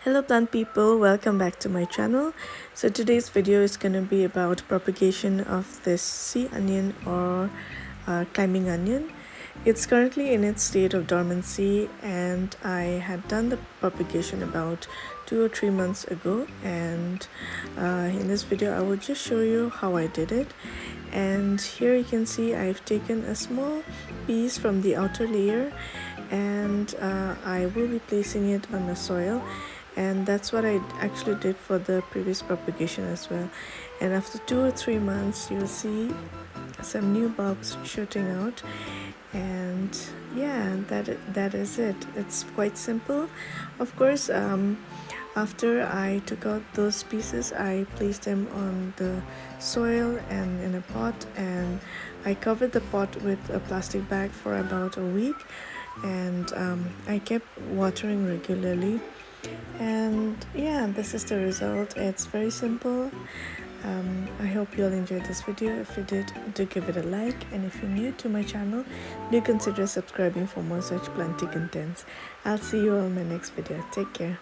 Hello plant people, welcome back to my channel. So today's video is going to be about propagation of this sea onion or climbing onion. It's currently in its state of dormancy and I had done the propagation about 2 or 3 months ago, and in this video I will just show you how I did it. And here you can see I've taken a small piece from the outer layer and I will be placing it on the soil, and that's what I actually did for the previous propagation as well. And after 2 or 3 months you'll see some new bulbs shooting out, and yeah, that is it. It's quite simple. Of course, after I took out those pieces, I placed them on the soil and in a pot, and I covered the pot with a plastic bag for about a week, and I kept watering regularly. And yeah, this is the result. It's very simple. I hope you'll enjoy this video. If you did, do give it a like, and if you're new to my channel, do consider subscribing for more such planty contents. I'll see you all in my next video. Take care.